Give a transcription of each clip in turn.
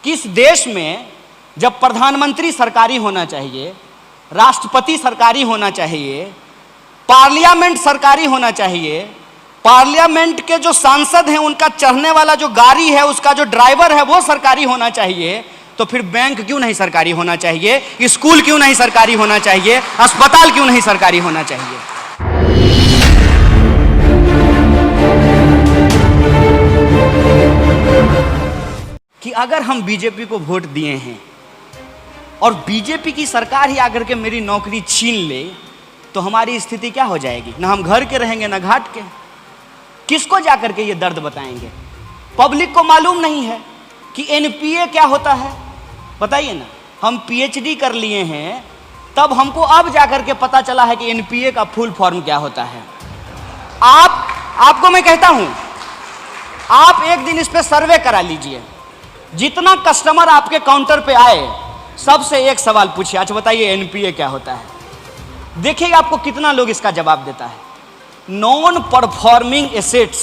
किस देश में जब प्रधानमंत्री सरकारी होना चाहिए, राष्ट्रपति सरकारी होना चाहिए, पार्लियामेंट सरकारी होना चाहिए, पार्लियामेंट के जो सांसद हैं उनका चढ़ने वाला जो गाड़ी है उसका जो ड्राइवर है वो सरकारी होना चाहिए, तो फिर बैंक क्यों नहीं सरकारी होना चाहिए? स्कूल क्यों नहीं सरकारी होना चाहिए? अस्पताल क्यों नहीं सरकारी होना चाहिए? कि अगर हम बीजेपी को वोट दिए हैं और बीजेपी की सरकार ही आकर के मेरी नौकरी छीन ले, तो हमारी स्थिति क्या हो जाएगी? ना हम घर के रहेंगे ना घाट के। किसको जाकर के ये दर्द बताएंगे? पब्लिक को मालूम नहीं है कि एनपीए क्या होता है। बताइए ना, हम पीएचडी कर लिए हैं तब हमको अब जाकर के पता चला है कि एनपीए का फुल फॉर्म क्या होता है। आपको मैं कहता हूं, आप एक दिन इस पे सर्वे करा लीजिए। जितना कस्टमर आपके काउंटर पे आए सबसे एक सवाल पूछिए, अच्छा बताइए एनपीए क्या होता है। देखिए आपको कितना लोग इसका जवाब देता है। नॉन परफॉर्मिंग एसेट्स,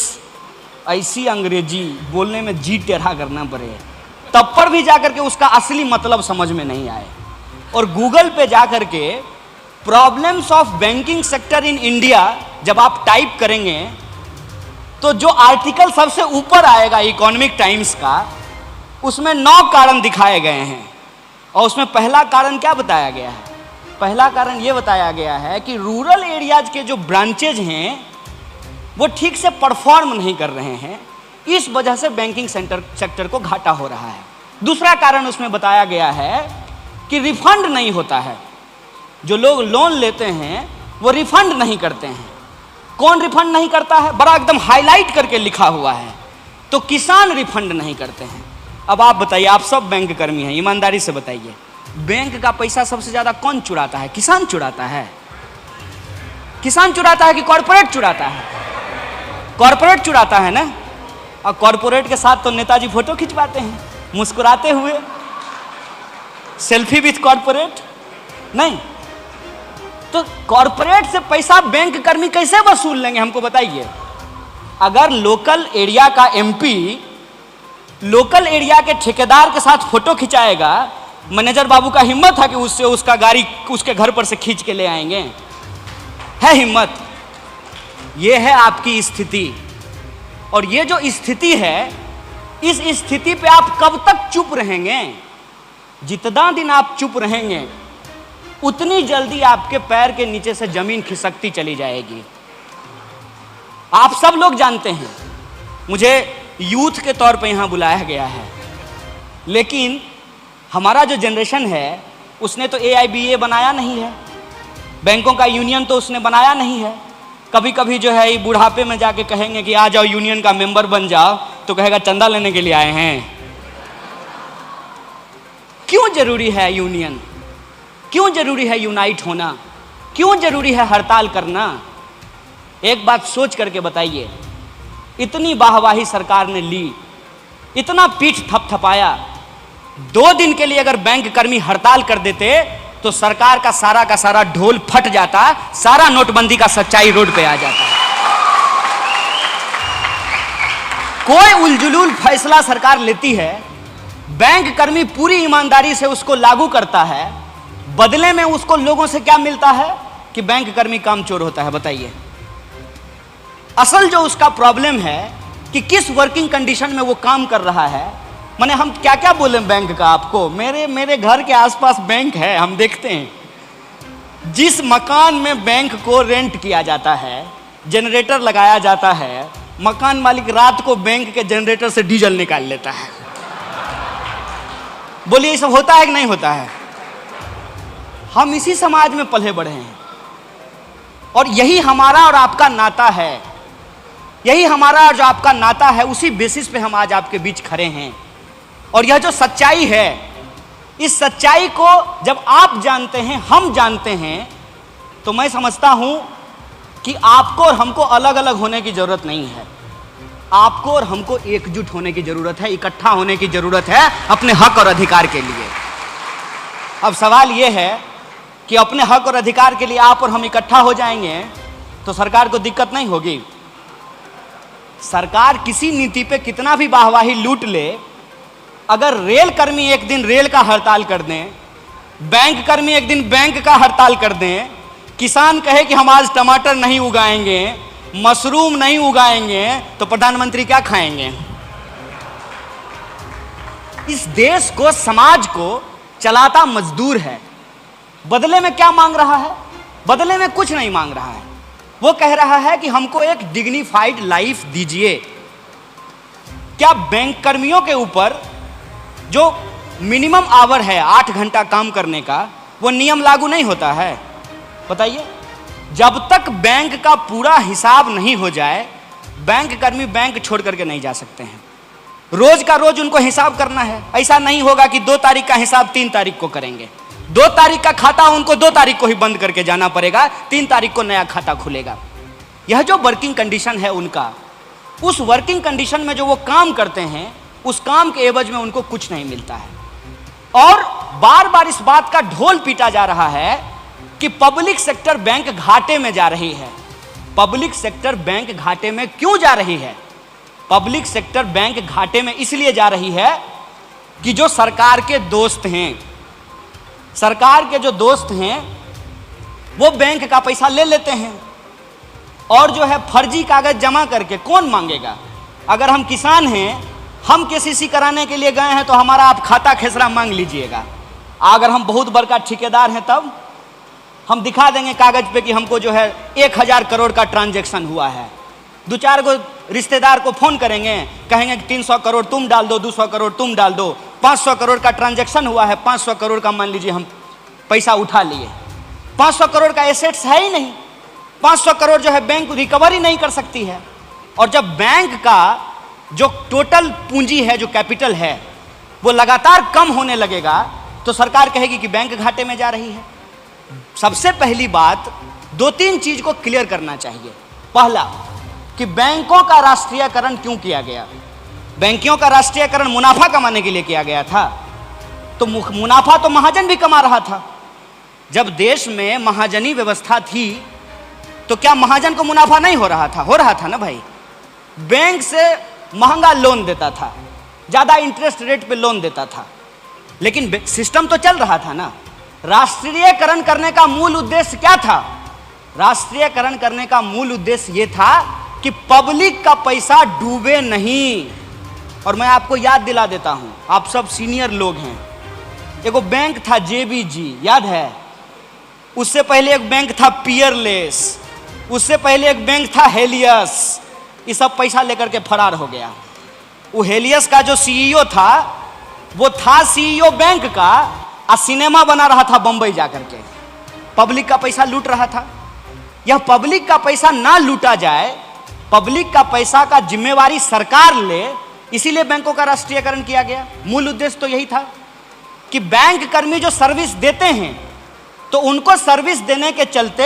ऐसी अंग्रेजी बोलने में जी टेढ़ा करना पड़े तब पर भी जाकर के उसका असली मतलब समझ में नहीं आए। और गूगल पे जाकर के problems of banking sector in India जब आप टाइप करेंगे तो जो आर्टिकल सबसे ऊपर आएगा इकोनॉमिक टाइम्स का, उसमें 9 कारण दिखाए गए हैं। और उसमें पहला कारण क्या बताया गया है? पहला कारण यह बताया गया है कि रूरल एरियाज के जो ब्रांचेज हैं वो ठीक से परफॉर्म नहीं कर रहे हैं, इस वजह से बैंकिंग सेक्टर को घाटा हो रहा है। दूसरा कारण उसमें बताया गया है कि रिफंड नहीं होता है। जो लोग लोन लेते हैं वो रिफंड नहीं करते हैं। कौन रिफंड नहीं करता है? बड़ा एकदम हाईलाइट करके लिखा हुआ है। तो किसान रिफंड नहीं करते हैं। अब आप बताइए, आप सब बैंक कर्मी हैं, ईमानदारी से बताइए, बैंक का पैसा सबसे ज्यादा कौन चुराता है? किसान चुराता है। किसान चुराता है कि कॉर्पोरेट चुराता है? कॉर्पोरेट चुराता है ना। और कॉर्पोरेट के साथ तो नेताजी फोटो खिंचवाते हैं मुस्कुराते हुए, सेल्फी विथ कॉर्पोरेट। नहीं तो कॉर्पोरेट से पैसा बैंक कर्मी कैसे वसूल लेंगे? हमको बताइए। अगर लोकल एरिया का एमपी लोकल एरिया के ठेकेदार के साथ फोटो खिंचाएगा, मैनेजर बाबू का हिम्मत है कि उससे उसका गाड़ी उसके घर पर से खींच के ले आएंगे? है हिम्मत? ये है आपकी स्थिति। और ये जो स्थिति है, इस स्थिति पे आप कब तक चुप रहेंगे? जितना दिन आप चुप रहेंगे उतनी जल्दी आपके पैर के नीचे से जमीन खिसकती चली जाएगी। आप सब लोग जानते हैं, मुझे यूथ के तौर पे यहां बुलाया गया है, लेकिन हमारा जो जनरेशन है उसने तो AIBA बनाया नहीं है, बैंकों का यूनियन तो उसने बनाया नहीं है। कभी कभी जो है बुढ़ापे में जाके कहेंगे कि आ जाओ यूनियन का मेंबर बन जाओ, तो कहेगा चंदा लेने के लिए आए हैं। क्यों जरूरी है यूनियन? क्यों जरूरी है यूनाइट होना? क्यों जरूरी है हड़ताल करना? एक बात सोच करके बताइए। इतनी वाहवाही सरकार ने ली, इतना पीठ थपथपाया, 2 दिन के लिए अगर बैंक कर्मी हड़ताल कर देते तो सरकार का सारा ढोल फट जाता, सारा नोटबंदी का सच्चाई रोड पे आ जाता। कोई उलझुलूल फैसला सरकार लेती है, बैंक कर्मी पूरी ईमानदारी से उसको लागू करता है, बदले में उसको लोगों से क्या मिलता है? कि बैंक कर्मी कामचोर होता है। बताइए, असल जो उसका प्रॉब्लम है कि किस वर्किंग कंडीशन में वो काम कर रहा है। माने हम क्या क्या बोले बैंक का आपको? मेरे घर के आसपास बैंक है, हम देखते हैं। जिस मकान में बैंक को रेंट किया जाता है, जनरेटर लगाया जाता है, मकान मालिक रात को बैंक के जनरेटर से डीजल निकाल लेता है। बोलिए ये सब होता है कि नहीं होता है? हम इसी समाज में पले बढ़े हैं और यही हमारा और आपका नाता है। यही हमारा और जो आपका नाता है, उसी बेसिस पे हम आज आपके बीच खड़े हैं। और यह जो सच्चाई है, इस सच्चाई को जब आप जानते हैं, हम जानते हैं, तो मैं समझता हूं कि आपको और हमको अलग अलग होने की जरूरत नहीं है। आपको और हमको एकजुट होने की जरूरत है, इकट्ठा होने की जरूरत है अपने हक और अधिकार के लिए। अब सवाल यह है कि अपने हक और अधिकार के लिए आप और हम इकट्ठा हो जाएंगे तो सरकार को दिक्कत नहीं होगी। सरकार किसी नीति पे कितना भी वाहवाही लूट ले, अगर रेल कर्मी एक दिन रेल का हड़ताल कर दें, बैंक कर्मी एक दिन बैंक का हड़ताल कर दें, किसान कहे कि हम आज टमाटर नहीं उगाएंगे, मशरूम नहीं उगाएंगे, तो प्रधानमंत्री क्या खाएंगे? इस देश को, समाज को चलाता मजदूर है। बदले में क्या मांग रहा है? बदले में कुछ नहीं मांग रहा है। वो कह रहा है कि हमको एक डिग्निफाइड लाइफ दीजिए। क्या बैंक कर्मियों के ऊपर जो मिनिमम आवर है 8 घंटा काम करने का, वो नियम लागू नहीं होता है? बताइए। जब तक बैंक का पूरा हिसाब नहीं हो जाए, बैंक कर्मी बैंक छोड़ करके नहीं जा सकते हैं। रोज का रोज उनको हिसाब करना है। ऐसा नहीं होगा कि 2 तारीख का हिसाब 3 तारीख को करेंगे। 2 तारीख का खाता उनको 2 तारीख को ही बंद करके जाना पड़ेगा, 3 तारीख को नया खाता खुलेगा। यह जो वर्किंग कंडीशन है उनका, उस वर्किंग कंडीशन में जो वो काम करते हैं, उस काम के एवज में उनको कुछ नहीं मिलता है। और बार बार इस बात का ढोल पीटा जा रहा है कि पब्लिक सेक्टर बैंक घाटे में जा रही है। पब्लिक सेक्टर बैंक घाटे में क्यों जा रही है? पब्लिक सेक्टर बैंक घाटे में इसलिए जा रही है कि जो सरकार के दोस्त हैं, सरकार के जो दोस्त हैं, वो बैंक का पैसा ले लेते हैं और जो है फर्जी कागज जमा करके कौन मांगेगा? अगर हम किसान हैं, हम केसीसी कराने के लिए गए हैं तो हमारा आप खाता खेसरा मांग लीजिएगा। अगर हम बहुत बड़का ठेकेदार हैं तब हम दिखा देंगे कागज पे कि हमको जो है 1000 करोड़ का ट्रांजैक्शन हुआ है। 2-4 गो रिश्तेदार को फोन करेंगे, कहेंगे कि 300 करोड़ तुम डाल दो, 200 करोड़ तुम डाल दो, 500 करोड़ का ट्रांजैक्शन हुआ है, 500 करोड़ का मान लीजिए हम पैसा उठा लिए। 500 करोड़ का एसेट्स है ही नहीं, 500 करोड़ जो है बैंक रिकवर ही नहीं कर सकती है। और जब बैंक का जो टोटल पूंजी है, जो कैपिटल है, वो लगातार कम होने लगेगा तो सरकार कहेगी कि बैंक घाटे में जा रही है। सबसे पहली बात 2-3 चीज को क्लियर करना चाहिए। पहला कि बैंकों का राष्ट्रीयकरण क्यों किया गया? बैंकों का राष्ट्रीयकरण मुनाफा कमाने के लिए किया गया था। तो मुनाफा तो महाजन भी कमा रहा था। जब देश में महाजनी व्यवस्था थी तो क्या महाजन को मुनाफा नहीं हो रहा था? हो रहा था ना भाई। बैंक से महंगा लोन देता था, ज्यादा इंटरेस्ट रेट पे लोन देता था, लेकिन सिस्टम तो चल रहा था ना। राष्ट्रीयकरण करने का मूल उद्देश्य क्या था? राष्ट्रीयकरण करने का मूल उद्देश्य यह था कि पब्लिक का पैसा डूबे नहीं। और मैं आपको याद दिला देता हूं, आप सब सीनियर लोग हैं, एगो बैंक था JBG, याद है? उससे पहले एक बैंक था पियरलेस, उससे पहले एक बैंक था हेलियस। ये सब पैसा लेकर के फरार हो गया। वो हेलियस का जो CEO था, वो था CEO बैंक का, और सिनेमा बना रहा था बंबई जाकर के, पब्लिक का पैसा लूट रहा था। यह पब्लिक का पैसा ना लूटा जाए, पब्लिक का पैसा का जिम्मेवारी सरकार ले, इसीलिए बैंकों का राष्ट्रीयकरण किया गया। मूल उद्देश्य तो यही था कि बैंक कर्मी जो सर्विस देते हैं तो उनको सर्विस देने के चलते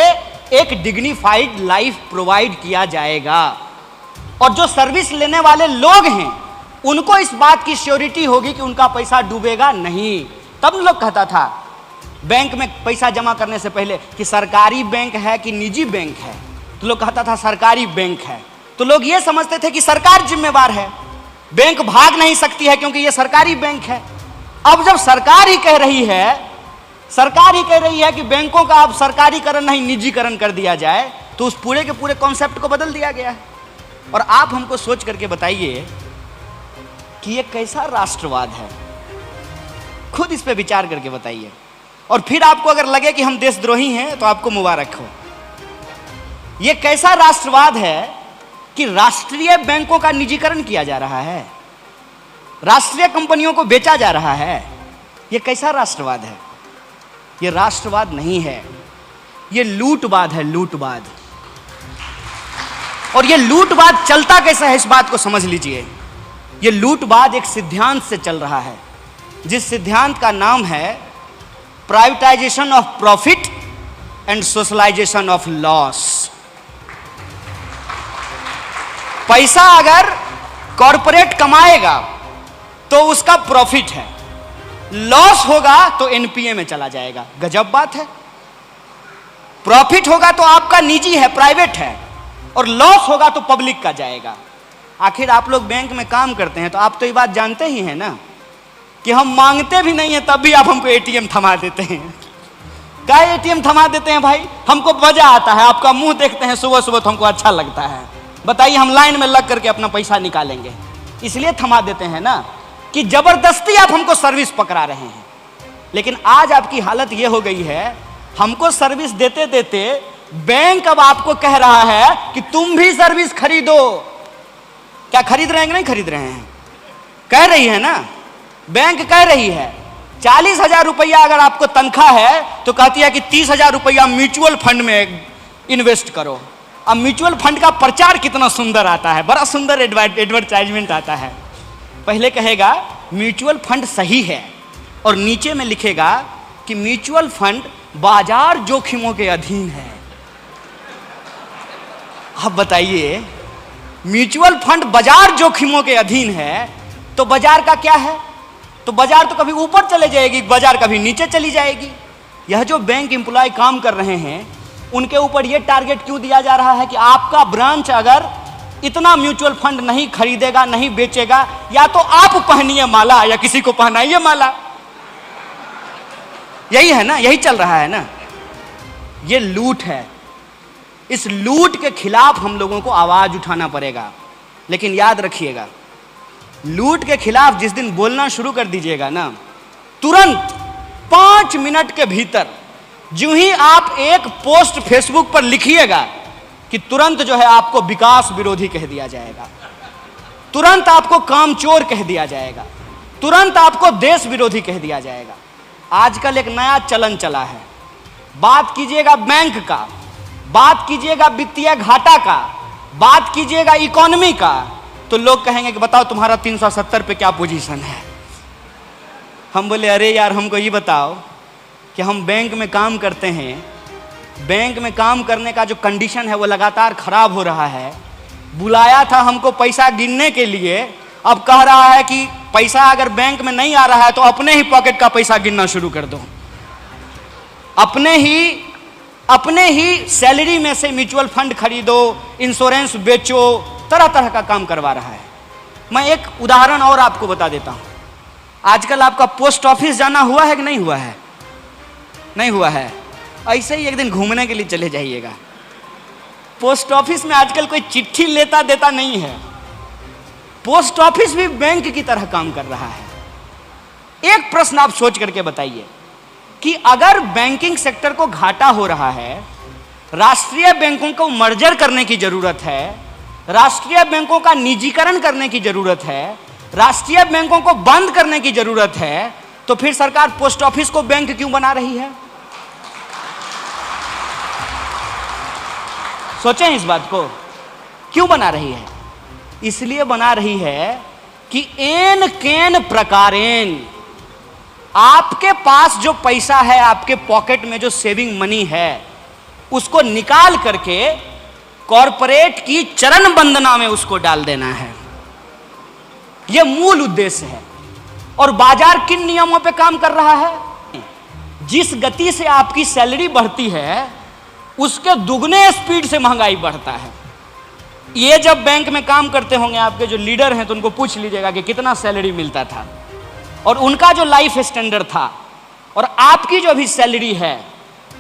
एक डिग्निफाइड लाइफ प्रोवाइड किया जाएगा, और जो सर्विस लेने वाले लोग हैं उनको इस बात की श्योरिटी होगी कि उनका पैसा डूबेगा नहीं। तब लोग कहता था बैंक में पैसा जमा करने से पहले कि सरकारी बैंक है कि निजी बैंक है, तो लोग कहता था सरकारी बैंक है। तो लोग ये समझते थे कि सरकार जिम्मेवार है, बैंक भाग नहीं सकती है क्योंकि ये सरकारी बैंक है। अब जब सरकार ही कह रही है कि बैंकों का अब सरकारीकरण नहीं निजीकरण कर दिया जाए, तो उस पूरे के पूरे कॉन्सेप्ट को बदल दिया गया है। और आप हमको सोच करके बताइए कि ये कैसा राष्ट्रवाद है? खुद इस पे विचार करके बताइए। और फिर आपको अगर लगे कि हम देशद्रोही हैं तो आपको मुबारक हो। ये कैसा राष्ट्रवाद है कि राष्ट्रीय बैंकों का निजीकरण किया जा रहा है, राष्ट्रीय कंपनियों को बेचा जा रहा है। ये कैसा राष्ट्रवाद है? ये राष्ट्रवाद नहीं है, ये लूटवाद है, लूटवाद। और ये लूटवाद चलता कैसा है, इस बात को समझ लीजिए। ये लूटवाद एक सिद्धांत से चल रहा है, जिस सिद्धांत का नाम है privatisation of profit and socialisation of loss. पैसा अगर कॉरपोरेट कमाएगा तो उसका प्रॉफिट है, लॉस होगा तो एनपीए में चला जाएगा। गजब बात है। प्रॉफिट होगा तो आपका निजी है, प्राइवेट है, और लॉस होगा तो पब्लिक का जाएगा। आखिर आप लोग बैंक में काम करते हैं तो आप तो ये बात जानते ही हैं ना कि हम मांगते भी नहीं है तब भी आप हमको एटीएम थमा देते हैं। क्या एटीएम थमा देते हैं भाई? हमको मजा आता है, आपका मुंह देखते हैं सुबह सुबह तो हमको अच्छा लगता है। बताइए हम लाइन में लग करके अपना पैसा निकालेंगे, इसलिए थमा देते हैं ना कि जबरदस्ती आप हमको सर्विस पकड़ा रहे हैं। लेकिन आज आपकी हालत यह हो गई है, हमको सर्विस देते देते बैंक अब आपको कह रहा है कि तुम भी सर्विस खरीदो। क्या खरीद रहे हैं कि नहीं खरीद रहे हैं? कह रही है ना, बैंक कह रही है 40,000 रुपया अगर आपको तनख्वाह है तो कहती है कि 30,000 रुपया म्यूचुअल फंड में इन्वेस्ट करो। अब म्यूचुअल फंड का प्रचार कितना सुंदर आता है, बड़ा सुंदर एडवर्टाइजमेंट आता है। पहले कहेगा म्यूचुअल फंड सही है और नीचे में लिखेगा कि म्यूचुअल फंड बाजार जोखिमों के अधीन है। अब बताइए, म्यूचुअल फंड बाजार जोखिमों के अधीन है तो बाजार का क्या है? तो बाजार तो कभी ऊपर चले जाएगी, बाजार कभी नीचे चली जाएगी। यह जो बैंक एम्प्लॉय काम कर रहे हैं उनके ऊपर यह टारगेट क्यों दिया जा रहा है कि आपका ब्रांच अगर इतना म्यूचुअल फंड नहीं खरीदेगा, नहीं बेचेगा, या तो आप पहनिए माला या किसी को पहनाइए माला। यही है ना, यही चल रहा है ना। ये लूट है, इस लूट के खिलाफ हम लोगों को आवाज उठाना पड़ेगा। लेकिन याद रखिएगा, लूट के खिलाफ जिस दिन बोलना शुरू कर दीजिएगा ना, तुरंत 5 मिनट के भीतर जो ही आप एक पोस्ट फेसबुक पर लिखिएगा कि तुरंत जो है आपको विकास विरोधी कह दिया जाएगा, तुरंत आपको कामचोर कह दिया जाएगा, तुरंत आपको देश विरोधी कह दिया जाएगा। आजकल एक नया चलन चला है, बात कीजिएगा बैंक का, बात कीजिएगा वित्तीय घाटा का, बात कीजिएगा इकोनॉमी का, तो लोग कहेंगे कि बताओ तुम्हारा 370 पे क्या पोजीशन है। हम बोले अरे यार हमको ये बताओ कि हम बैंक में काम करते हैं, बैंक में काम करने का जो कंडीशन है वो लगातार खराब हो रहा है। बुलाया था हमको पैसा गिनने के लिए, अब कह रहा है कि पैसा अगर बैंक में नहीं आ रहा है तो अपने ही पॉकेट का पैसा गिनना शुरू कर दो। अपने ही सैलरी में से म्यूचुअल फंड खरीदो, इंश्योरेंस बेचो, तरह तरह का काम करवा रहा है। मैं एक उदाहरण और आपको बता देता हूं। आजकल आपका पोस्ट ऑफिस जाना हुआ है कि नहीं हुआ है? नहीं हुआ है? ऐसे ही एक दिन घूमने के लिए चले जाइएगा। पोस्ट ऑफिस में आजकल कोई चिट्ठी लेता देता नहीं है, पोस्ट ऑफिस भी बैंक की तरह काम कर रहा है। एक प्रश्न आप सोच करके बताइए कि अगर बैंकिंग सेक्टर को घाटा हो रहा है, राष्ट्रीय बैंकों को मर्जर करने की जरूरत है, राष्ट्रीय बैंकों का निजीकरण करने की जरूरत है, राष्ट्रीय बैंकों को बंद करने की जरूरत है, तो फिर सरकार पोस्ट ऑफिस को बैंक क्यों बना रही है? सोचें इस बात को, क्यों बना रही है? इसलिए बना रही है कि एन केन प्रकारेण आपके पास जो पैसा है, आपके पॉकेट में जो सेविंग मनी है, उसको निकाल करके कॉरपोरेट की चरण वंदना में उसको डाल देना है। यह मूल उद्देश्य है। और बाजार किन नियमों पे काम कर रहा है? जिस गति से आपकी सैलरी बढ़ती है उसके दुगने स्पीड से महंगाई बढ़ता है। ये जब बैंक में काम करते होंगे आपके जो लीडर हैं तो उनको पूछ लीजिएगा कि कितना सैलरी मिलता था और उनका जो लाइफ स्टैंडर्ड था और आपकी जो अभी सैलरी है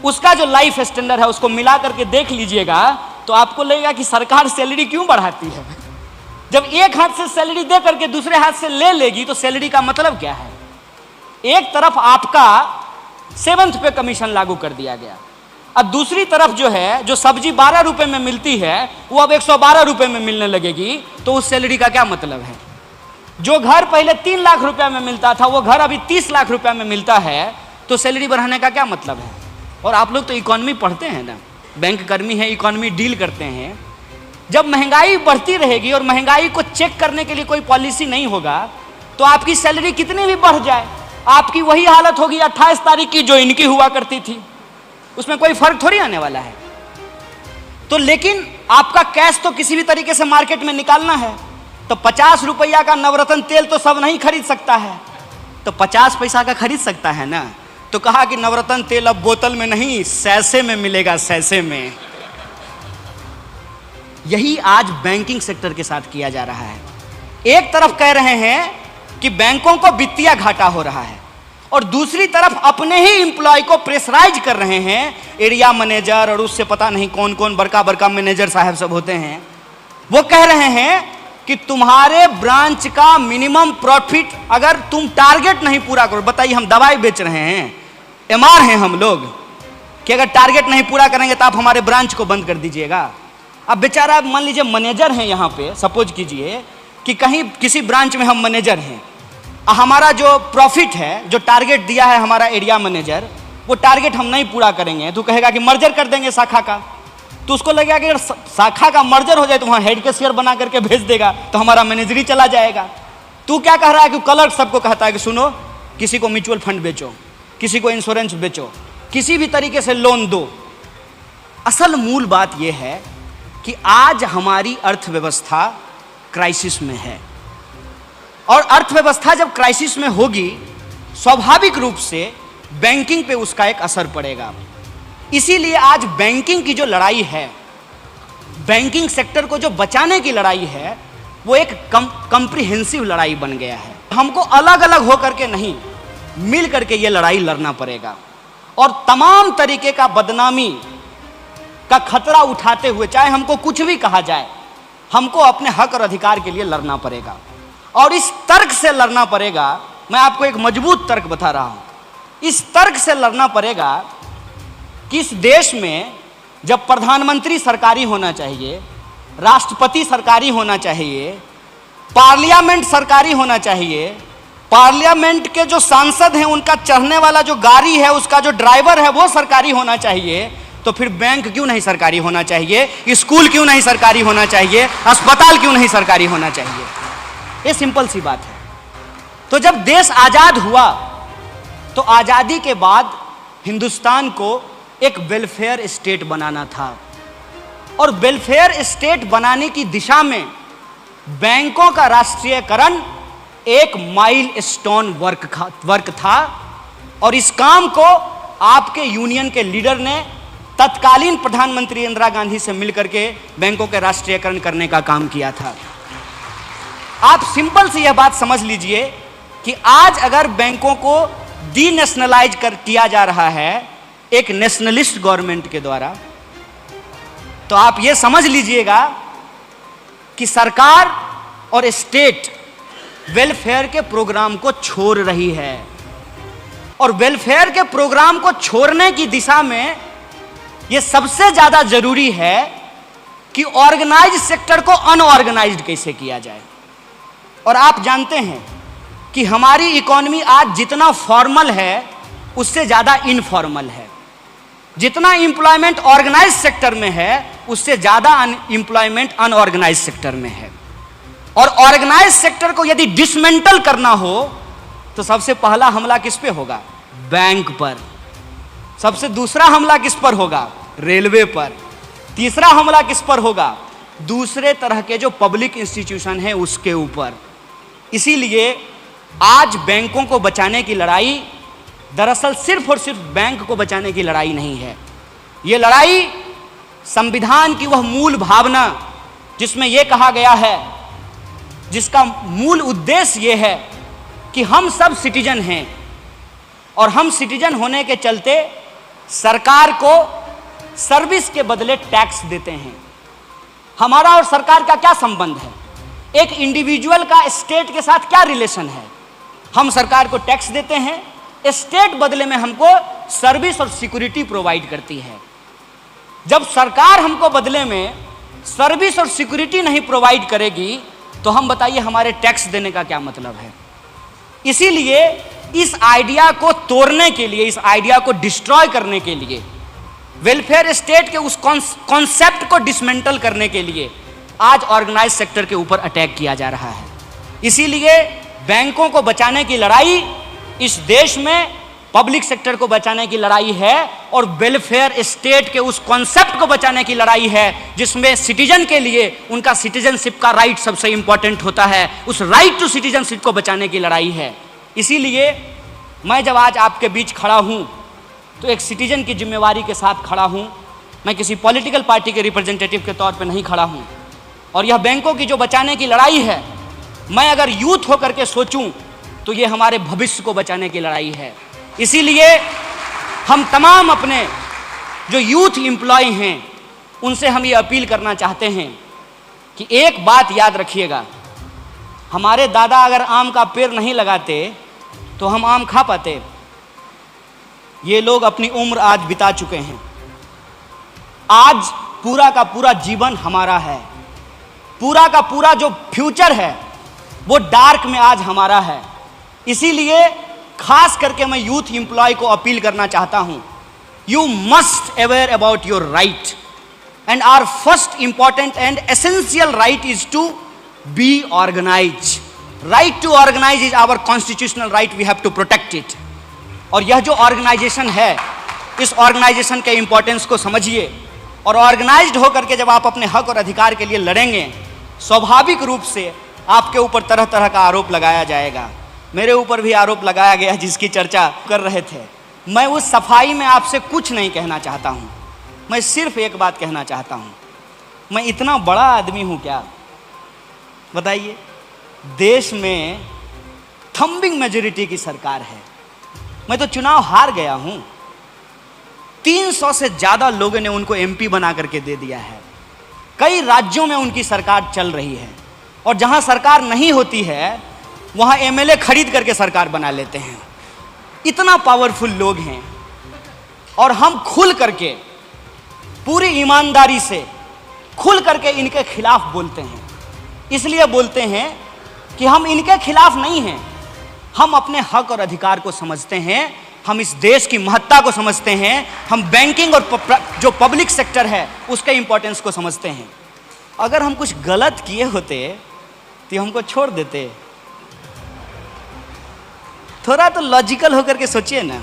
उसका जो लाइफ स्टैंडर्ड है उसको मिला करके देख लीजिएगा, तो आपको लगेगा कि सरकार सैलरी क्यों बढ़ाती है। जब एक हाथ से सैलरी दे करके दूसरे हाथ से ले लेगी तो सैलरी का मतलब क्या है? एक तरफ आपका 7th पे कमीशन लागू कर दिया गया, अब दूसरी तरफ जो है, जो सब्जी 12 रुपए में मिलती है वो अब 112 रुपए में मिलने लगेगी, तो उस सैलरी का क्या मतलब है? जो घर पहले 3 लाख रुपया में मिलता था वो घर अभी 30 लाख रुपया में मिलता है, तो सैलरी बढ़ाने का क्या मतलब है? और आप लोग तो इकोनॉमी पढ़ते हैं ना, बैंक कर्मी है, इकोनॉमी डील करते हैं। जब महंगाई बढ़ती रहेगी और महंगाई को चेक करने के लिए कोई पॉलिसी नहीं होगा तो आपकी सैलरी कितनी भी बढ़ जाए आपकी वही हालत होगी 28 तारीख की जो इनकी हुआ करती थी, उसमें कोई फर्क थोड़ी आने वाला है। तो लेकिन आपका कैश तो किसी भी तरीके से मार्केट में निकालना है, तो 50 रुपया का नवरत्न तेल तो सब नहीं खरीद सकता है, तो 50 पैसा का खरीद सकता है ना। तो कहा कि नवरत्न तेल अब बोतल में नहीं सैसे में मिलेगा, सैसे में। यही आज बैंकिंग सेक्टर के साथ किया जा रहा है। एक तरफ कह रहे हैं कि बैंकों को वित्तीय घाटा हो रहा है, और दूसरी तरफ अपने ही एम्प्लॉय को प्रेशराइज कर रहे हैं, एरिया मैनेजर और उससे पता नहीं कौन कौन बड़का बड़का मैनेजर साहब सब होते हैं, वो कह रहे हैं कि तुम्हारे ब्रांच का मिनिमम प्रॉफिट अगर तुम टारगेट नहीं पूरा करो, बताइए हम दवाई बेच रहे हैं, एमआर हैं हम लोग, कि अगर टारगेट नहीं पूरा करेंगे तो आप हमारे ब्रांच को बंद कर दीजिएगा। अब बेचारा मान लीजिए मैनेजर हैं यहाँ पे, सपोज कीजिए कि कहीं किसी ब्रांच में हम मैनेजर हैं, हमारा जो प्रॉफिट है, जो टारगेट दिया है हमारा एरिया मैनेजर, वो टारगेट हम नहीं पूरा करेंगे, तो कहेगा कि मर्जर कर देंगे शाखा का, तो उसको लगेगा कि अगर शाखा का मर्जर हो जाए तो वहाँ हेड के शेयर बना करके भेज देगा तो हमारा मैनेजरी चला जाएगा। तू क्या कह रहा है कि क्लर्क सबको कहता है कि सुनो, किसी को म्यूचुअल फंड बेचो, किसी को इंश्योरेंस बेचो, किसी भी तरीके से लोन दो। असल मूल बात यह है कि आज हमारी अर्थव्यवस्था क्राइसिस में है, और अर्थव्यवस्था जब क्राइसिस में होगी स्वाभाविक रूप से बैंकिंग पे उसका एक असर पड़ेगा। इसीलिए आज बैंकिंग की जो लड़ाई है, बैंकिंग सेक्टर को जो बचाने की लड़ाई है, वो एक कॉम्प्रिहेंसिव लड़ाई बन गया है। हमको अलग अलग होकर के नहीं, मिल करके ये लड़ाई लड़ना पड़ेगा, और तमाम तरीके का बदनामी का खतरा उठाते हुए, चाहे हमको कुछ भी कहा जाए, हमको अपने हक और अधिकार के लिए लड़ना पड़ेगा। और इस तर्क से लड़ना पड़ेगा, मैं आपको एक मजबूत तर्क बता रहा हूं, इस तर्क से लड़ना पड़ेगा कि इस देश में जब प्रधानमंत्री सरकारी होना चाहिए, राष्ट्रपति सरकारी होना चाहिए, पार्लियामेंट सरकारी होना चाहिए, पार्लियामेंट के जो सांसद हैं उनका चढ़ने वाला जो गाड़ी है, उसका जो ड्राइवर है वो सरकारी होना चाहिए, तो फिर बैंक क्यों नहीं सरकारी होना चाहिए, स्कूल क्यों नहीं सरकारी होना चाहिए, अस्पताल क्यों नहीं सरकारी होना चाहिए? ये सिंपल सी बात है। तो जब देश आजाद हुआ तो आजादी के बाद हिंदुस्तान को एक वेलफेयर स्टेट बनाना था, और वेलफेयर स्टेट बनाने की दिशा में बैंकों का राष्ट्रीयकरण एक माइलस्टोन वर्क था, और इस काम को आपके यूनियन के लीडर ने तत्कालीन प्रधानमंत्री इंदिरा गांधी से मिलकर के बैंकों के राष्ट्रीयकरण करने का काम किया था। आप सिंपल सी यह बात समझ लीजिए कि आज अगर बैंकों को डीनेशनलाइज किया जा रहा है एक नेशनलिस्ट गवर्नमेंट के द्वारा, तो आप यह समझ लीजिएगा कि सरकार और स्टेट वेलफेयर के प्रोग्राम को छोड़ रही है, और वेलफेयर के प्रोग्राम को छोड़ने की दिशा में यह सबसे ज्यादा जरूरी है कि ऑर्गेनाइज सेक्टर को अनऑर्गेनाइज्ड कैसे किया जाए। और आप जानते हैं कि हमारी इकोनॉमी आज जितना फॉर्मल है उससे ज़्यादा इनफॉर्मल है, जितना एम्प्लॉयमेंट ऑर्गेनाइज सेक्टर में है उससे ज़्यादा एम्प्लॉयमेंट अनऑर्गेनाइज सेक्टर में है। और ऑर्गेनाइज सेक्टर को यदि डिसमेंटल करना हो तो सबसे पहला हमला किस पे होगा? बैंक पर। सबसे दूसरा हमला किस पर होगा? रेलवे पर। तीसरा हमला किस पर होगा? दूसरे तरह के जो पब्लिक इंस्टीट्यूशन है उसके ऊपर। इसीलिए आज बैंकों को बचाने की लड़ाई दरअसल सिर्फ और सिर्फ बैंक को बचाने की लड़ाई नहीं है। ये लड़ाई संविधान की वह मूल भावना जिसमें यह कहा गया है, जिसका मूल उद्देश्य यह है कि हम सब सिटीजन हैं, और हम सिटीजन होने के चलते सरकार को सर्विस के बदले टैक्स देते हैं। हमारा और सरकार का क्या संबंध है? एक इंडिविजुअल का स्टेट के साथ क्या रिलेशन है? हम सरकार को टैक्स देते हैं, स्टेट बदले में हमको सर्विस और सिक्योरिटी प्रोवाइड करती है। जब सरकार हमको बदले में सर्विस और सिक्योरिटी नहीं प्रोवाइड करेगी तो हम बताइए हमारे टैक्स देने का क्या मतलब है? इसीलिए इस आइडिया को तोड़ने के लिए, इस आइडिया को डिस्ट्रॉय करने के लिए, वेलफेयर स्टेट के उस कॉन्सेप्ट को डिसमेंटल करने के लिए आज ऑर्गेनाइज सेक्टर के ऊपर अटैक किया जा रहा है। इसीलिए बैंकों को बचाने की लड़ाई इस देश में पब्लिक सेक्टर को बचाने की लड़ाई है, और वेलफेयर स्टेट के उस कॉन्सेप्ट को बचाने की लड़ाई है जिसमें सिटीजन के लिए उनका सिटीजनशिप का राइट सबसे इंपॉर्टेंट होता है। उस राइट टू सिटीजनशिप को बचाने की लड़ाई है। इसीलिए मैं जब आज आपके बीच खड़ा हूं तो एक सिटीजन की जिम्मेवारी के साथ खड़ा हूं। मैं किसी पॉलिटिकल पार्टी के रिप्रेजेंटेटिव के तौर पे नहीं खड़ा हूं। और यह बैंकों की जो बचाने की लड़ाई है, मैं अगर यूथ होकर के सोचूं तो ये हमारे भविष्य को बचाने की लड़ाई है। इसीलिए हम तमाम अपने जो यूथ एम्प्लॉय हैं उनसे हम ये अपील करना चाहते हैं कि एक बात याद रखिएगा, हमारे दादा अगर आम का पेड़ नहीं लगाते तो हम आम खा पाते। ये लोग अपनी उम्र आज बिता चुके हैं, आज पूरा का पूरा जीवन हमारा है, पूरा का पूरा जो फ्यूचर है वो डार्क में आज हमारा है। इसीलिए खास करके मैं यूथ एम्प्लॉय को अपील करना चाहता हूं, you must aware about your right and our first important and essential right is to be organise. Right to organise is our constitutional right, we have to protect it. और यह जो organisation है, इस organisation के importance को समझिए और organised होकर के जब आप अपने हक और अधिकार के लिए लड़ेंगे, स्वाभाविक रूप से आपके ऊपर तरह तरह का आरोप लगाया जाएगा। मेरे ऊपर भी आरोप लगाया गया जिसकी चर्चा कर रहे थे। मैं उस सफाई में आपसे कुछ नहीं कहना चाहता हूं, मैं सिर्फ एक बात कहना चाहता हूं, मैं इतना बड़ा आदमी हूं क्या? बताइए, देश में थंबिंग मेजॉरिटी की सरकार है, मैं तो चुनाव हार गया हूं, 300 से ज्यादा लोगों ने उनको एमपी बना करके दे दिया है, कई राज्यों में उनकी सरकार चल रही है, और जहां सरकार नहीं होती है वहां एमएलए खरीद करके सरकार बना लेते हैं। इतना पावरफुल लोग हैं और हम खुल करके, पूरी ईमानदारी से खुल करके इनके खिलाफ बोलते हैं। इसलिए बोलते हैं कि हम इनके खिलाफ नहीं हैं, हम अपने हक और अधिकार को समझते हैं, हम इस देश की महत्ता को समझते हैं, हम बैंकिंग और जो पब्लिक सेक्टर है उसके इंपॉर्टेंस को समझते हैं। अगर हम कुछ गलत किए होते तो हमको छोड़ देते। थोड़ा तो लॉजिकल होकर के सोचिए ना,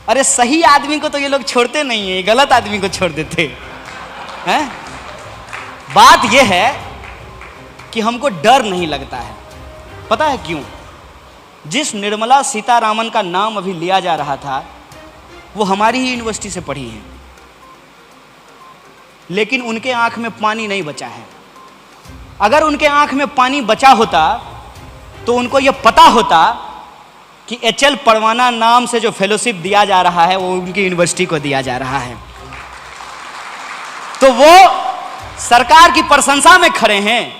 अरे सही आदमी को तो ये लोग छोड़ते नहीं है, गलत आदमी को छोड़ देते हैं। बात यह है कि हमको डर नहीं लगता है, पता है क्यों? जिस निर्मला सीतारामन का नाम अभी लिया जा रहा था वो हमारी ही यूनिवर्सिटी से पढ़ी हैं, लेकिन उनके आंख में पानी नहीं बचा है। अगर उनके आंख में पानी बचा होता तो उनको यह पता होता कि एचएल परवाना नाम से जो फेलोशिप दिया जा रहा है वो उनकी यूनिवर्सिटी को दिया जा रहा है। तो वो सरकार की प्रशंसा में खड़े हैं,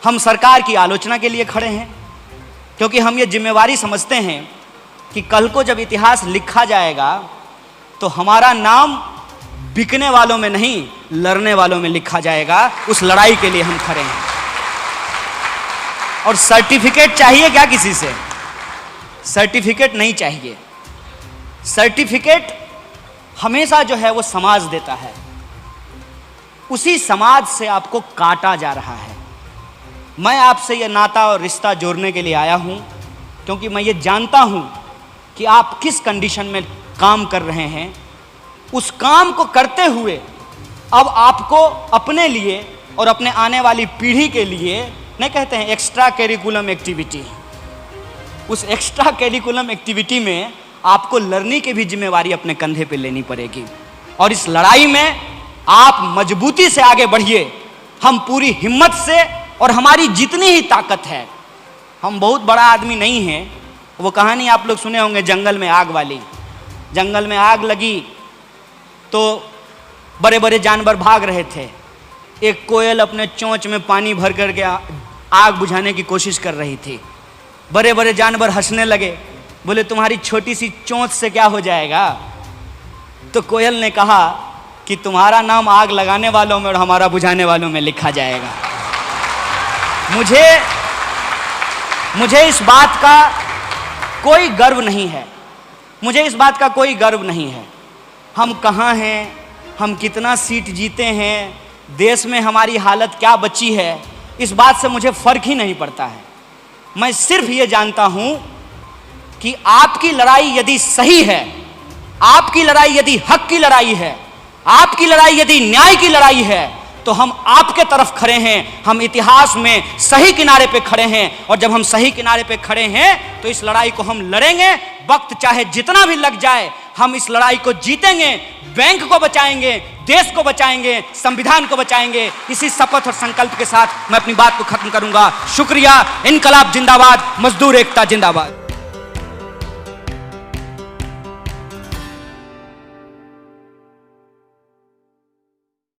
हम सरकार की आलोचना के लिए खड़े हैं, क्योंकि हम ये जिम्मेवारी समझते हैं कि कल को जब इतिहास लिखा जाएगा तो हमारा नाम बिकने वालों में नहीं, लड़ने वालों में लिखा जाएगा। उस लड़ाई के लिए हम खड़े हैं। और सर्टिफिकेट चाहिए क्या किसी से? सर्टिफिकेट नहीं चाहिए। सर्टिफिकेट हमेशा जो है वो समाज देता है, उसी समाज से आपको काटा जा रहा है। मैं आपसे ये नाता और रिश्ता जोड़ने के लिए आया हूं, क्योंकि मैं ये जानता हूं कि आप किस कंडीशन में काम कर रहे हैं। उस काम को करते हुए अब आपको अपने लिए और अपने आने वाली पीढ़ी के लिए, नहीं कहते हैं एक्स्ट्रा करिकुलम एक्टिविटी, उस एक्स्ट्रा करिकुलम एक्टिविटी में आपको लर्निंग की भी जिम्मेवारी अपने कंधे पे लेनी पड़ेगी। और इस लड़ाई में आप मजबूती से आगे बढ़िए, हम पूरी हिम्मत से, और हमारी जितनी ही ताकत है, हम बहुत बड़ा आदमी नहीं हैं। वो कहानी आप लोग सुने होंगे जंगल में आग वाली। जंगल में आग लगी तो बड़े बड़े जानवर भाग रहे थे, एक कोयल अपने चोंच में पानी भर करके आग बुझाने की कोशिश कर रही थी। बड़े बड़े जानवर हंसने लगे, बोले तुम्हारी छोटी सी चोंच से क्या हो जाएगा? तो कोयल ने कहा कि तुम्हारा नाम आग लगाने वालों में और हमारा बुझाने वालों में लिखा जाएगा। मुझे इस बात का कोई गर्व नहीं है, मुझे इस बात का कोई गर्व नहीं है। हम कहाँ हैं, हम कितना सीट जीते हैं, देश में हमारी हालत क्या बची है, इस बात से मुझे फर्क ही नहीं पड़ता है। मैं सिर्फ ये जानता हूं कि आपकी लड़ाई यदि सही है, आपकी लड़ाई यदि हक की लड़ाई है, आपकी लड़ाई यदि न्याय की लड़ाई है, तो हम आपके तरफ खड़े हैं। हम इतिहास में सही किनारे पे खड़े हैं, और जब हम सही किनारे पे खड़े हैं तो इस लड़ाई को हम लड़ेंगे। वक्त चाहे जितना भी लग जाए, हम इस लड़ाई को जीतेंगे, बैंक को बचाएंगे, देश को बचाएंगे, संविधान को बचाएंगे। इसी शपथ और संकल्प के साथ मैं अपनी बात को खत्म करूंगा। शुक्रिया। इनकलाब जिंदाबाद, मजदूर एकता जिंदाबाद।